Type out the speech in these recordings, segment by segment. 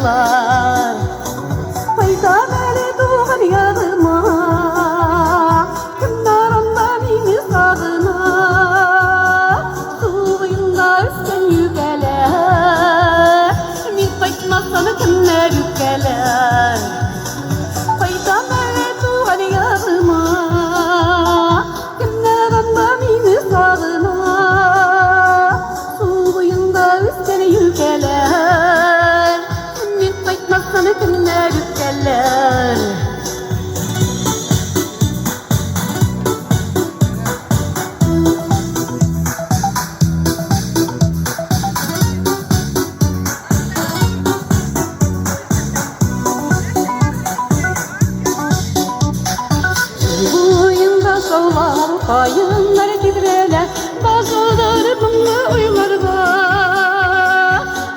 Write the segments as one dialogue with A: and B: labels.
A: yağlar. Fayda beli doğan yağıma, kimler onda beni sağınar. Suyunda üstten yükeler, min faytmazsan kimler yükeler. Fayda beli doğan yağıma, kimler onda beni sağınar. Suyunda üstten yükeler, min faytmazsan kimler yükeler. Boyunda sağlar, kayınlar titreler, bazıları bunu uylarga.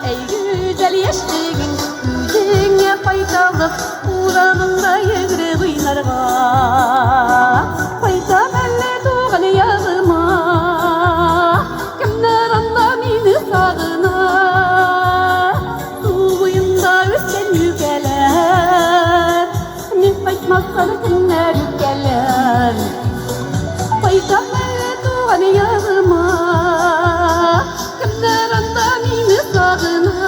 A: Ey güzel yaşlığın, yüzüne faydalı, uğramında yegre kıylarga. Fayda belle doğan yağıma, kimler anda beni sağınar. Su boyunda üstten yükeler, min faytmazsan kimler yükeler. Fayda belle doğan yağıma, kimler anda beni sağınar.